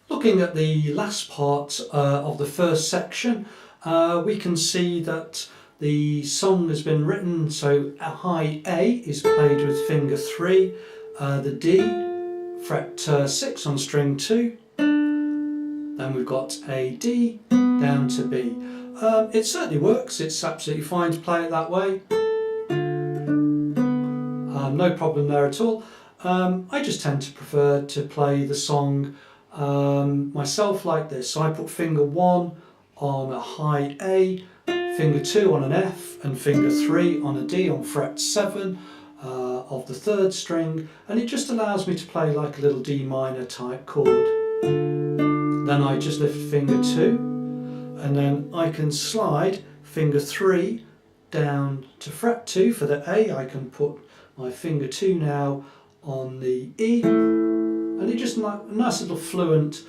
Looking at the last part of the first section, we can see that the song has been written, so a high A is played with finger 3, the D, fret 6 on string 2, then we've got a D down to B. It certainly works, it's absolutely fine to play it that way. No problem there at all. I just tend to prefer to play the song myself like this. So I put finger 1 on a high A, finger 2 on an F, and finger 3 on a D on fret 7 of the 3rd string, and it just allows me to play like a little D minor type chord. Then I just lift finger 2, and then I can slide finger 3 down to fret 2 for the A. I can put my finger 2 now on the E, and it's just a nice little fluent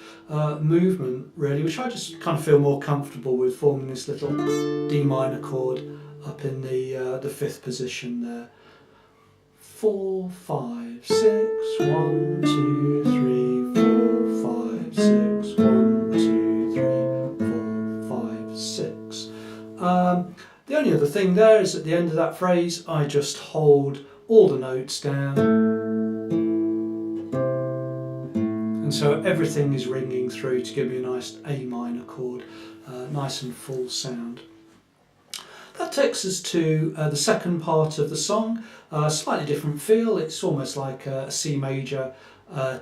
movement really, which I just kind of feel more comfortable with, forming this little D minor chord up in the 5th position there. 4, 5, 6, 1, 2, 3, 4, 5, 6, 1, 2, 3, 4, 5, 6. The only other thing there is at the end of that phrase I just hold all the notes down, and so everything is ringing through to give me a nice A minor chord, nice and full sound. That takes us to the second part of the song, slightly different feel. It's almost like a C major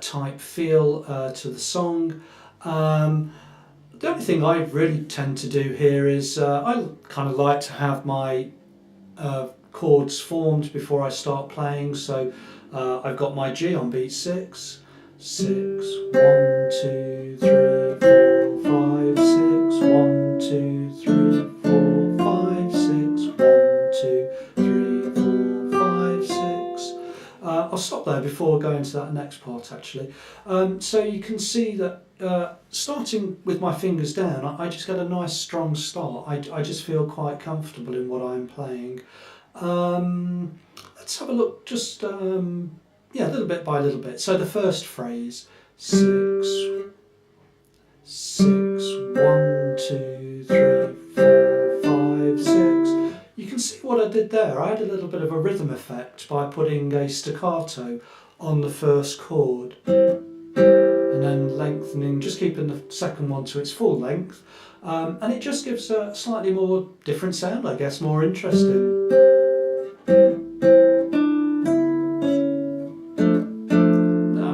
type feel to the song. The only thing I really tend to do here is I kind of like to have my chords formed before I start playing. So I've got my G on beat 6, 6, 1, 2, 3, 4, 5, 6, 1, 2, 3, 4, 5, 6, 1, 2, 3, 4, 5, 6. I'll stop there before going to that next part actually. So you can see that starting with my fingers down, I just get a nice strong start. I just feel quite comfortable in what I'm playing. Let's have a look just yeah, a little bit by little bit. So the first phrase, 6, 6, 1, 2, 3, 4, 5, 6. You can see what I did there. I had a little bit of a rhythm effect by putting a staccato on the first chord and then lengthening, just keeping the second one to its full length, and it just gives a slightly more different sound, I guess, more interesting.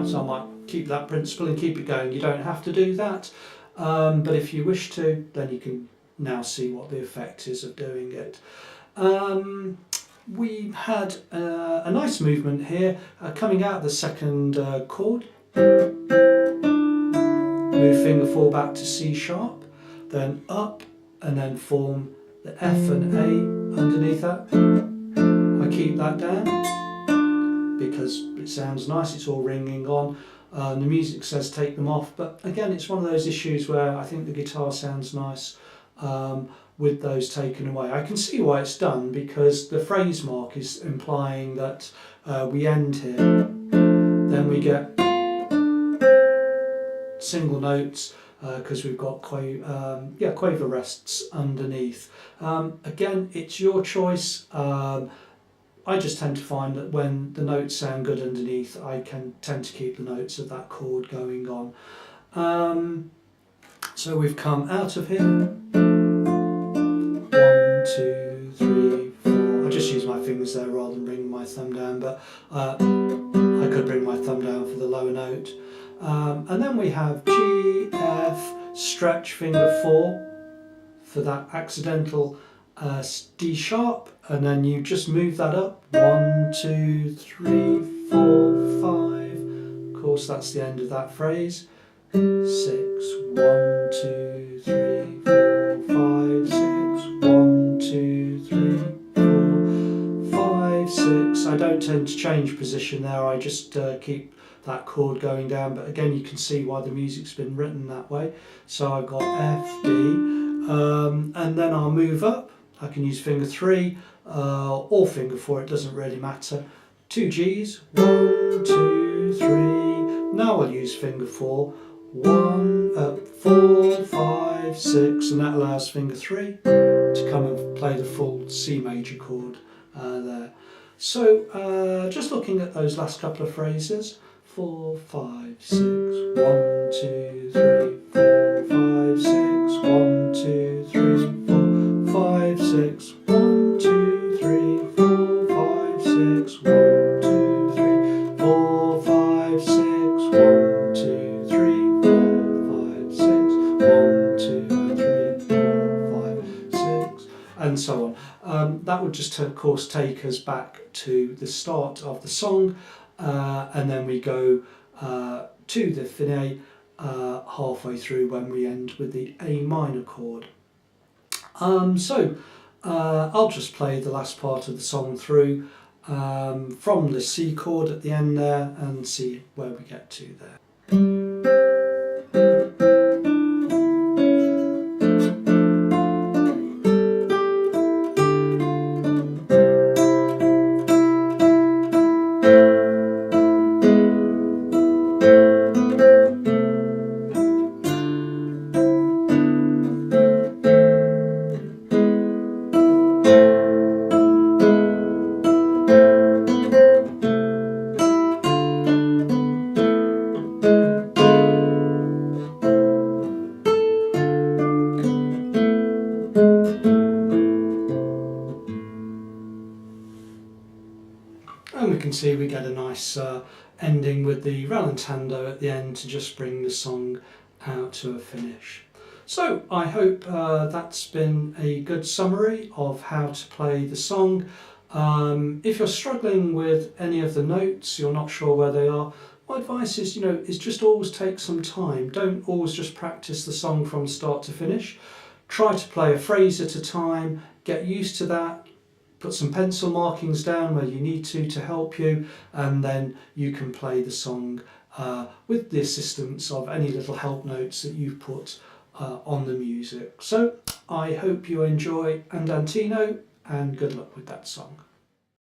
So I might keep that principle and keep it going. You don't have to do that, but if you wish to, then you can now see what the effect is of doing it. We had a nice movement here coming out of the second chord. Move finger 4 back to C sharp, then up, and then form the F and A underneath that. I keep that down because it sounds nice, it's all ringing on. The music says take them off, but again it's one of those issues where I think the guitar sounds nice with those taken away. I can see why it's done, because the phrase mark is implying that we end here, then we get single notes because we've got quaver rests underneath. Again, it's your choice. I just tend to find that when the notes sound good underneath, I can tend to keep the notes of that chord going on. So we've come out of here. 1, 2, 3, 4. I just use my fingers there rather than bringing my thumb down, but I could bring my thumb down for the lower note. And then we have G, F, stretch finger 4 for that accidental D sharp, and then you just move that up. 1, 2, 3, 4, 5. Of course, that's the end of that phrase. 6, 1, 2, 3, 4, 5, 6. 1, 2, 3, 4, 5, 6. I don't tend to change position there. I just keep that chord going down, but again you can see why the music's been written that way. So I've got F, D, and then I'll move up. I can use finger 3 or finger 4, it doesn't really matter. 2 Gs, 1, 2, 3. Now I'll use finger 4 4, 5, 6, and that allows finger 3 to come and play the full C major chord there. So just looking at those last couple of phrases, 4, 5, 6, 1, 2, 3, 4, 5, 6, 1, 2, 3, 4, 5, 6, 1, 2, 3, 4, 5, 6, 1, 2, 3, 4, 5, 6, 1, 2, 3, 4, 5, 6, 1, 2, 3, 4, 5, 6, and so on. That would just of course take us back to the start of the song, and then we go to the fin halfway through when we end with the A minor chord. I'll just play the last part of the song through from the C chord at the end there and see where we get to there. And we can see we get a nice ending with the rallentando at the end to just bring the song out to a finish. So I hope that's been a good summary of how to play the song. If you're struggling with any of the notes, you're not sure where they are, my advice is, is just always take some time. Don't always just practice the song from start to finish. Try to play a phrase at a time, get used to that. Put some pencil markings down where you need to help you, and then you can play the song with the assistance of any little help notes that you've put on the music. So I hope you enjoy Andantino, and good luck with that song.